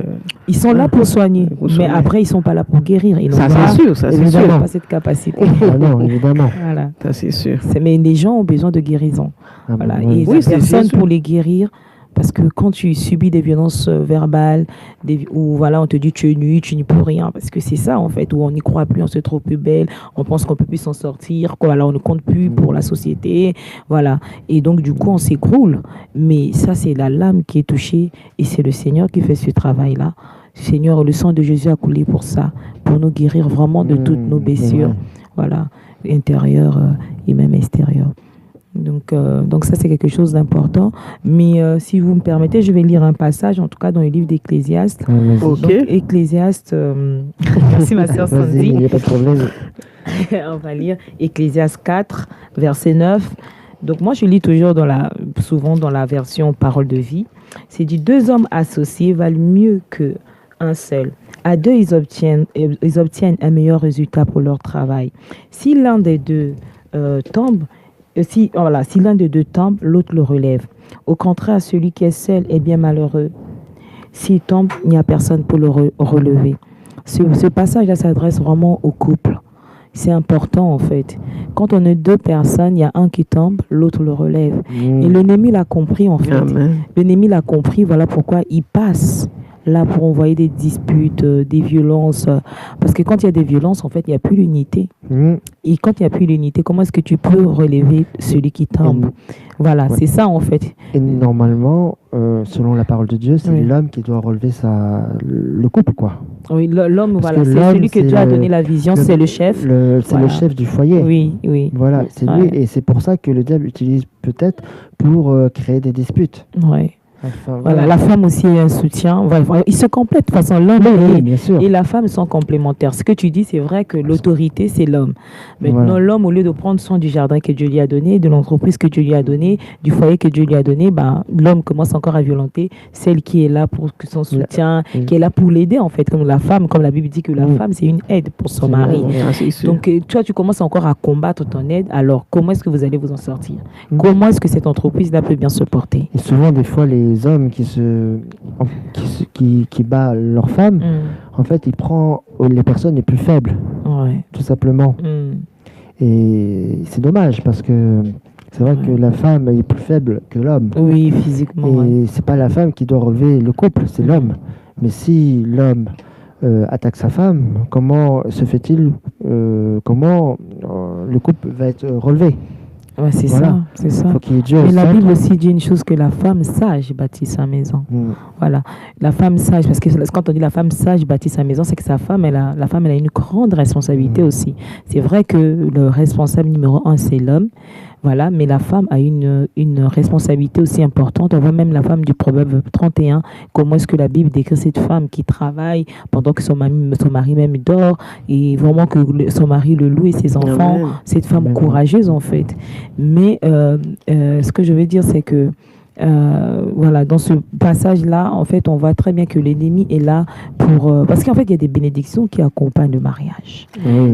Ils sont là pour soigner, mais après, ils ne sont pas là pour guérir. Ça, c'est sûr, ça, c'est sûr. Ils n'ont pas cette capacité. Non, évidemment. Voilà. Ça, c'est sûr. Mais les gens ont besoin de guérison. Voilà. Oui. Et il n'y a personne pour les guérir. Parce que quand tu subis des violences verbales, où voilà, on te dit tu es nu, tu n'y peux rien, parce que c'est ça en fait, où on n'y croit plus, on se trouve plus belle, on pense qu'on peut plus s'en sortir, quoi, voilà, on ne compte plus pour la société, voilà. Et donc du coup, on s'écroule. Mais ça, c'est la l'âme qui est touchée et c'est le Seigneur qui fait ce travail-là. Seigneur, le sang de Jésus a coulé pour ça, pour nous guérir vraiment de toutes nos blessures, voilà, intérieures et même extérieures. Donc ça, c'est quelque chose d'important. Mais si vous me permettez, je vais lire un passage, en tout cas dans le livre d'Ecclésiaste. Ok. Donc, Ecclésiaste, merci ma sœur Sandy. Il n'y a pas de problème. On va lire Ecclésiaste 4, verset 9. Donc moi, je lis toujours souvent dans la version Parole de vie. C'est dit, 2 hommes associés valent mieux qu'un seul. À 2, ils obtiennent un meilleur résultat pour leur travail. Si l'un des deux tombe, si l'un des deux tombe, l'autre le relève. Au contraire, celui qui est seul est bien malheureux. S'il tombe, il n'y a personne pour le relever. Ce passage-là s'adresse vraiment au couple. C'est important en fait. Quand on est deux personnes, il y a un qui tombe, l'autre le relève. Et l'ennemi l'a compris en fait. Amen. L'ennemi l'a compris, voilà pourquoi il passe là pour envoyer des disputes, des violences. Parce que quand il y a des violences, en fait, il n'y a plus l'unité. Et quand il n'y a plus l'unité, comment est-ce que tu peux relever celui qui tombe? Voilà, c'est ça en fait. Et normalement, selon la parole de Dieu, c'est l'homme qui doit relever le couple, quoi. Oui, l'homme, Parce voilà, que c'est l'homme, celui que Dieu a donné la vision, c'est le chef. C'est le chef du foyer. Oui, oui. Voilà, c'est lui. Et c'est pour ça que le diable utilise peut-être pour créer des disputes. Oui. Enfin, voilà, la femme aussi est un soutien. Voilà, ils se complètent. De toute façon, l'homme et la femme sont complémentaires. Ce que tu dis, c'est vrai que l'autorité, c'est l'homme. Maintenant, l'homme, au lieu de prendre soin du jardin que Dieu lui a donné, de l'entreprise que Dieu lui a donné, du foyer que Dieu lui a donné, l'homme commence encore à violenter celle qui est là pour son soutien, qui est là pour l'aider, en fait. Comme la femme, comme la Bible dit que la femme, c'est une aide pour son mari. Donc, toi, tu commences encore à combattre ton aide. Alors, comment est-ce que vous allez vous en sortir? Comment est-ce que cette entreprise-là peut bien se porter? Et souvent, des fois, les hommes qui battent leurs femmes, en fait, ils prennent les personnes les plus faibles, tout simplement. Et c'est dommage parce que c'est vrai que la femme est plus faible que l'homme. Oui, physiquement. Et c'est pas la femme qui doit relever le couple, c'est l'homme. Mais si l'homme attaque sa femme, comment se fait-il, comment le couple va être relevé? Ouais, c'est ça, c'est ça. Faut qu'il y ait Dieu au Mais la centre. Bible aussi dit une chose, que la femme sage bâtit sa maison. Voilà, la femme sage, parce que quand on dit la femme sage bâtit sa maison, c'est que la femme, elle a une grande responsabilité aussi. C'est vrai que le responsable numéro 1, c'est l'homme. Voilà, mais la femme a une responsabilité aussi importante. On voit même la femme du Proverbe 31, comment est-ce que la Bible décrit cette femme qui travaille pendant que son mari même dort, et vraiment que son mari le loue et ses enfants. Amen. Cette femme courageuse en fait. Mais ce que je veux dire, c'est que voilà, dans ce passage-là, en fait, on voit très bien que l'ennemi est là pour... parce qu'en fait, il y a des bénédictions qui accompagnent le mariage.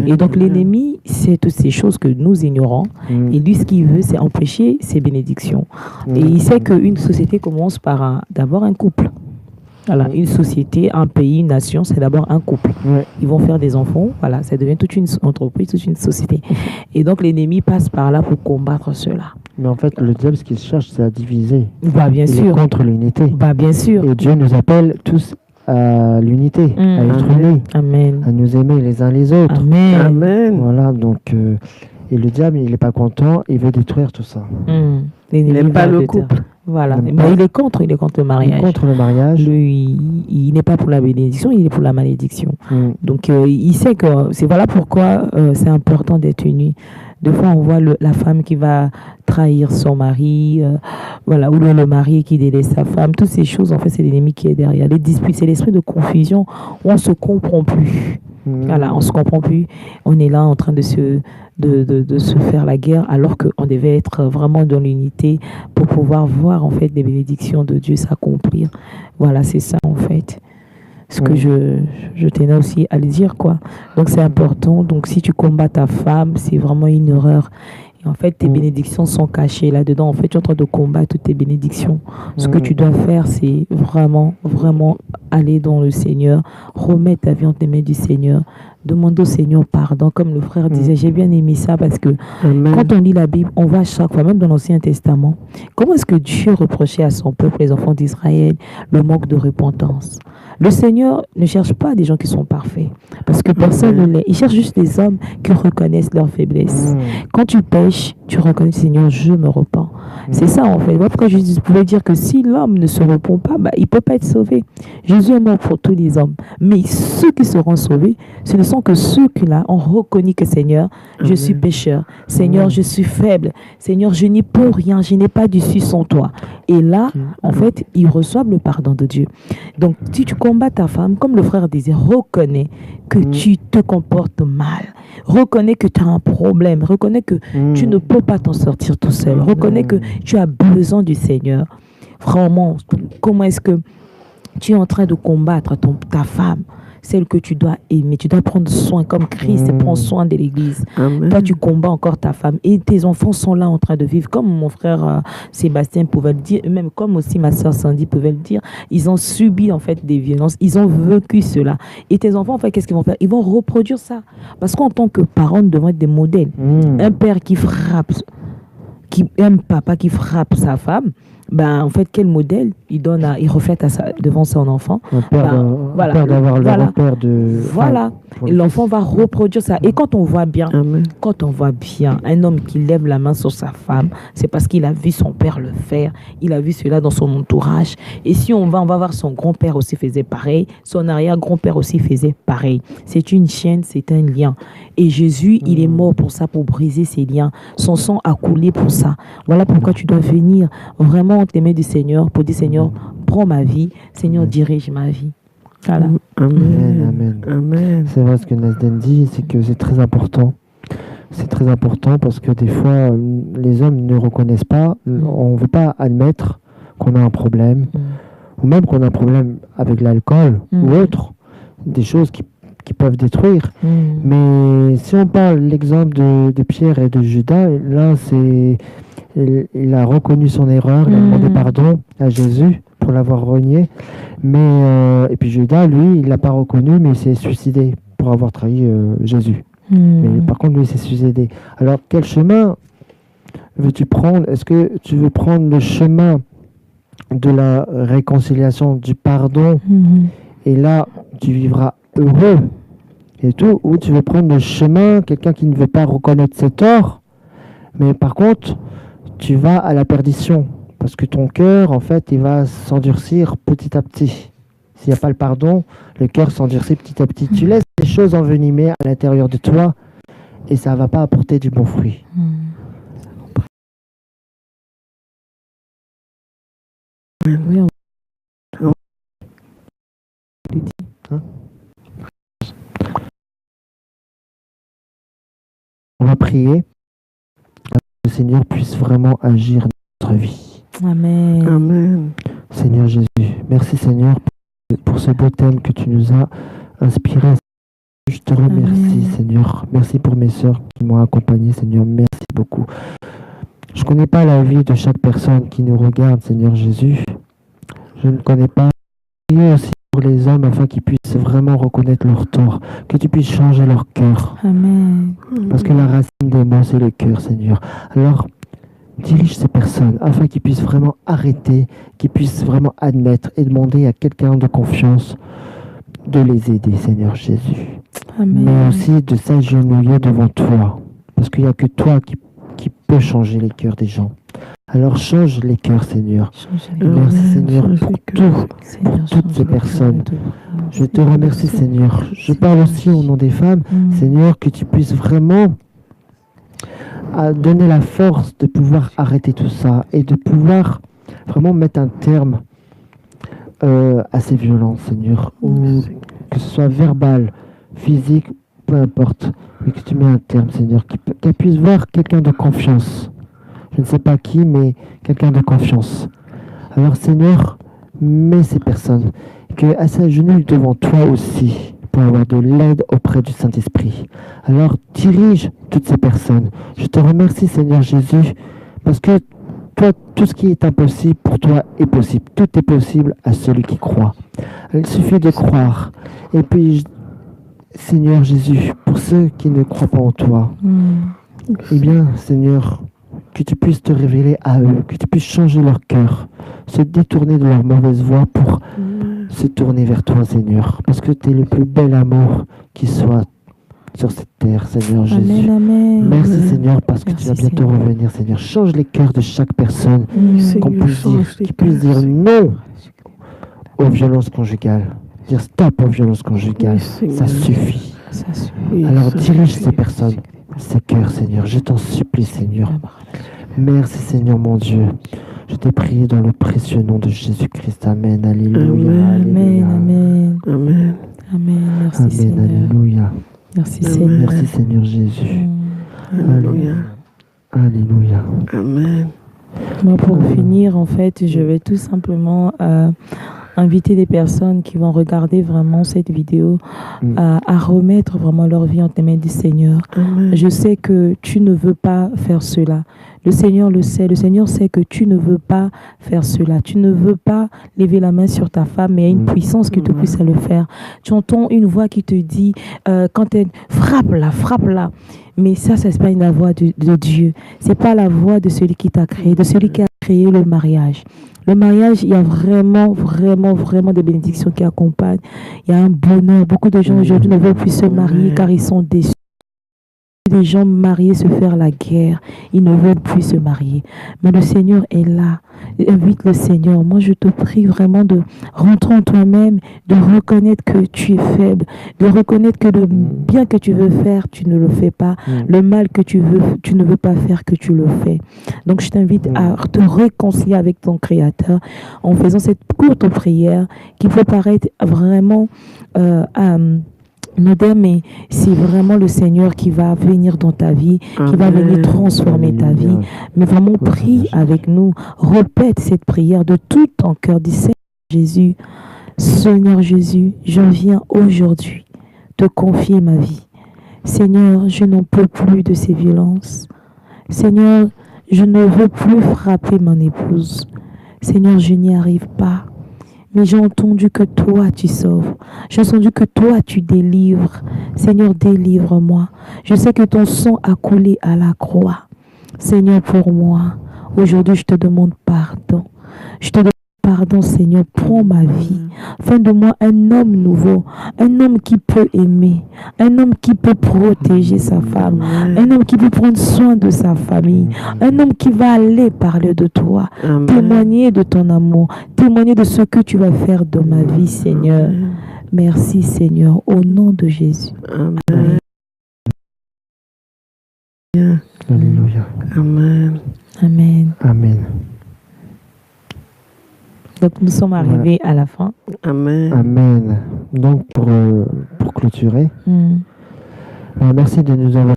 Et donc, l'ennemi, c'est toutes ces choses que nous ignorons. Et lui, ce qu'il veut, c'est empêcher ces bénédictions. Et il sait qu'une société commence par d'abord un couple. Voilà, une société, un pays, une nation, c'est d'abord un couple. Ils vont faire des enfants, voilà, ça devient toute une entreprise, toute une société. Et donc, l'ennemi passe par là pour combattre cela. Mais en fait, le diable, ce qu'il cherche, c'est à diviser. Bien sûr. Il est contre l'unité. Bien sûr. Et Dieu nous appelle tous à l'unité, à être unis, à nous aimer les uns les autres. Amen. Voilà, donc... et le diable, il n'est pas content, il veut détruire tout ça. Il n'aime pas le couple. Voilà, mais il est contre le mariage. Il est contre le mariage. Lui, il n'est pas pour la bénédiction, il est pour la malédiction. Donc, il sait que c'est voilà pourquoi c'est important d'être unis. Des fois, on voit la femme qui va trahir son mari, voilà, ou le mari qui délaisse sa femme. Toutes ces choses, en fait, c'est l'ennemi qui est derrière. Les disputes, c'est l'esprit de confusion où on ne se comprend plus. Voilà, on ne se comprend plus. On est là en train de se faire la guerre alors qu'on devait être vraiment dans l'unité pour pouvoir voir en fait des bénédictions de Dieu s'accomplir. Voilà, c'est ça en fait. Ce que je tenais aussi à le dire, quoi. Donc c'est important. Donc si tu combats ta femme, c'est vraiment une erreur. Et en fait, tes bénédictions sont cachées là-dedans. En fait, tu es en train de combattre toutes tes bénédictions. Ce que tu dois faire, c'est vraiment, vraiment aller dans le Seigneur, remettre ta vie entre les mains du Seigneur, demander au Seigneur pardon. Comme le frère disait, j'ai bien aimé ça parce que quand on lit la Bible, on voit chaque fois, même dans l'Ancien Testament, comment est-ce que Dieu reprochait à son peuple, les enfants d'Israël, le manque de repentance. Le Seigneur ne cherche pas des gens qui sont parfaits, parce que personne ne l'est. Il cherche juste des hommes qui reconnaissent leur faiblesse. Quand tu pêches, tu reconnais, Seigneur, je me repens. C'est ça en fait. Voilà pourquoi Jésus pouvait dire que si l'homme ne se repent pas, il ne peut pas être sauvé. Jésus est mort pour tous les hommes. Mais ceux qui seront sauvés, ce ne sont que ceux qui là ont reconnu que Seigneur, je suis pécheur. Seigneur, je suis faible. Seigneur, je n'y peux rien. Je n'ai pas d'issue sans toi. Et là, en fait, ils reçoivent le pardon de Dieu. Donc, si tu combats ta femme, comme le frère disait, reconnais que tu te comportes mal. Reconnais que tu as un problème. Reconnais que tu ne peux pas t'en sortir tout seul. Reconnais que tu as besoin du Seigneur. Vraiment, comment est-ce que tu es en train de combattre ta femme? celle que tu dois aimer. Tu dois prendre soin, comme Christ prend soin de l'Église. Amen. Toi, tu combats encore ta femme et tes enfants sont là en train de vivre. Comme mon frère Sébastien pouvait le dire, même comme aussi ma soeur Sandy pouvait le dire, ils ont subi en fait des violences, ils ont vécu cela. Et tes enfants, en fait, qu'est-ce qu'ils vont faire? Ils vont reproduire ça. Parce qu'en tant que parents, nous devons être des modèles. Un père qui frappe, un papa qui frappe sa femme, ben, en fait, quel modèle il donne il reflète devant son enfant? Un père d'avoir le repère de... Voilà. Et l'enfant va reproduire ça. Et quand on voit bien, un homme qui lève la main sur sa femme, c'est parce qu'il a vu son père le faire. Il a vu cela dans son entourage. Et si on va voir son grand-père aussi faisait pareil, son arrière-grand-père aussi faisait pareil. C'est une chaîne, c'est un lien. Et Jésus, il est mort pour ça, pour briser ces liens. Son sang a coulé pour ça. Voilà pourquoi tu dois venir vraiment t'aimer du Seigneur, pour dire Seigneur, prends ma vie, Seigneur, dirige ma vie. Voilà. Amen. Amen. C'est vrai ce que Nasden dit, c'est que c'est très important. C'est très important parce que des fois, les hommes ne reconnaissent pas, on ne veut pas admettre qu'on a un problème, ou même qu'on a un problème avec l'alcool ou autre, des choses qui peuvent détruire. Mais si on parle l'exemple de Pierre et de Judas, là, il a reconnu son erreur, il a demandé pardon à Jésus pour l'avoir renié. Mais, et puis Judas, lui, il l'a pas reconnu, mais il s'est suicidé pour avoir trahi Jésus. Mais par contre, lui, il s'est suicidé. Alors, quel chemin veux-tu prendre? Est-ce que tu veux prendre le chemin de la réconciliation, du pardon, et là, tu vivras heureux et tout, ou tu veux prendre le chemin, quelqu'un qui ne veut pas reconnaître ses torts, mais par contre, tu vas à la perdition, parce que ton cœur, en fait, il va s'endurcir petit à petit. S'il n'y a pas le pardon, le cœur s'endurcit petit à petit. Tu laisses les choses envenimer à l'intérieur de toi, et ça ne va pas apporter du bon fruit. Oui, On va prier que le Seigneur puisse vraiment agir dans notre vie. Amen. Amen. Seigneur Jésus, merci Seigneur pour ce beau thème que tu nous as inspiré. Je te remercie Seigneur. Merci pour mes sœurs qui m'ont accompagné Seigneur. Merci beaucoup. Je ne connais pas la vie de chaque personne qui nous regarde Seigneur Jésus. Je ne connais pas. Priez aussi pour les hommes afin qu'ils puissent vraiment reconnaître leur tort, que tu puisses changer leur cœur. Amen. Parce que la racine des maux, c'est le cœur, Seigneur. Alors, dirige ces personnes afin qu'ils puissent vraiment arrêter, qu'ils puissent vraiment admettre et demander à quelqu'un de confiance de les aider, Seigneur Jésus. Amen. Mais aussi de s'agenouiller devant toi. Parce qu'il n'y a que toi qui peux changer les cœurs des gens. Alors change les cœurs, Seigneur. Merci, Seigneur, pour toutes ces personnes. Je te remercie, Seigneur. Je parle aussi au nom des femmes, Seigneur, que tu puisses vraiment donner la force de pouvoir arrêter tout ça et de pouvoir vraiment mettre un terme à ces violences, Seigneur. Ou que ce soit verbal, physique, peu importe, mais que tu mets un terme, Seigneur, qu'elle puisse voir quelqu'un de confiance. Je ne sais pas qui, mais quelqu'un de confiance. Alors, Seigneur, mets ces personnes, qu'elles s'agenouillent devant toi aussi, pour avoir de l'aide auprès du Saint-Esprit. Alors, dirige toutes ces personnes. Je te remercie, Seigneur Jésus, parce que toi, tout ce qui est impossible pour toi est possible. Tout est possible à celui qui croit. Il suffit de croire. Et puis, Seigneur Jésus, pour ceux qui ne croient pas en toi, eh bien, Seigneur, que tu puisses te révéler à eux, que tu puisses changer leur cœur, se détourner de leur mauvaise voie pour se tourner vers toi, Seigneur. Parce que tu es le plus bel amour qui soit sur cette terre, Seigneur Jésus. Amen. Merci, Seigneur, parce que tu vas bientôt revenir, Seigneur. Change les cœurs de chaque personne, qu'on puisse dire non aux violences conjugales. Dire stop aux violences conjugales. Ça suffit. Alors dirige ces personnes, ces cœurs, Seigneur. Je t'en supplie, Seigneur. Merci, Seigneur, mon Dieu. Je t'ai prié dans le précieux nom de Jésus-Christ. Amen. Alléluia. Amen. Amen. Amen. Amen. Merci, Amen. Seigneur. Alléluia. Merci, Seigneur. Merci, Seigneur Jésus. Alléluia. Alléluia. Amen. Moi, pour finir, en fait, je vais tout simplement inviter des personnes qui vont regarder vraiment cette vidéo à remettre vraiment leur vie entre les mains du Seigneur. Je sais que tu ne veux pas faire cela. Le Seigneur le sait. Le Seigneur sait que tu ne veux pas faire cela. Tu ne veux pas lever la main sur ta femme, mais il y a une puissance qui te pousse à le faire. Tu entends une voix qui te dit, quand elle frappe-la, frappe-la. Mais ça, c'est pas la voix de Dieu. C'est pas la voix de celui qui t'a créé, de celui qui a créé le mariage. Le mariage, il y a vraiment, vraiment, vraiment des bénédictions qui accompagnent. Il y a un bonheur. Beaucoup de gens aujourd'hui ne veulent plus se marier car ils sont déçus. Des gens mariés se faire la guerre. Ils ne veulent plus se marier. Mais le Seigneur est là. Invite le Seigneur. Moi, je te prie vraiment de rentrer en toi-même, de reconnaître que tu es faible, de reconnaître que le bien que tu veux faire, tu ne le fais pas. Le mal que tu ne veux pas faire, que tu le fais. Donc, je t'invite à te réconcilier avec ton Créateur en faisant cette courte prière qui peut paraître vraiment mais c'est vraiment le Seigneur qui va venir dans ta vie, qui va venir transformer ta vie. Mais vraiment, prie avec nous. Répète cette prière de tout ton cœur. Dis, Seigneur Jésus, je viens aujourd'hui te confier ma vie. Seigneur, je n'en peux plus de ces violences. Seigneur, je ne veux plus frapper mon épouse. Seigneur, je n'y arrive pas. Mais j'ai entendu que toi, tu sauves. J'ai entendu que toi, tu délivres. Seigneur, délivre-moi. Je sais que ton sang a coulé à la croix. Seigneur, pour moi, aujourd'hui, je te demande pardon. Je te demande pardon, Seigneur, prends ma vie. Fais de moi un homme nouveau, un homme qui peut aimer, un homme qui peut protéger sa femme, un homme qui peut prendre soin de sa famille, un homme qui va aller parler de toi, témoigner de ton amour, témoigner de ce que tu vas faire dans ma vie, Seigneur. Merci, Seigneur, au nom de Jésus. Amen. Alléluia. Amen. Amen. Amen. Donc, nous sommes arrivés à la fin. Amen. Amen. Donc, pour clôturer, merci de nous avoir...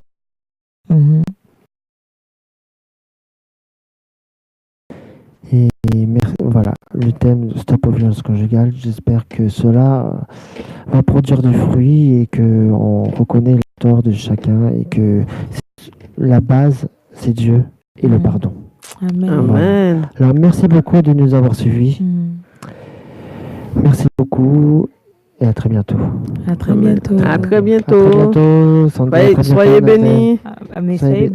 Et merci, voilà, le thème Stop aux violences conjugales. J'espère que cela va produire du fruit et qu'on reconnaît le tort de chacun et que la base, c'est Dieu et le pardon. Amen. Amen. Voilà. Alors, merci beaucoup de nous avoir suivis. Merci beaucoup et à très bientôt. À très bientôt. À très bientôt. À très bientôt. Sandra, Soyez bénis. Soyez bénis.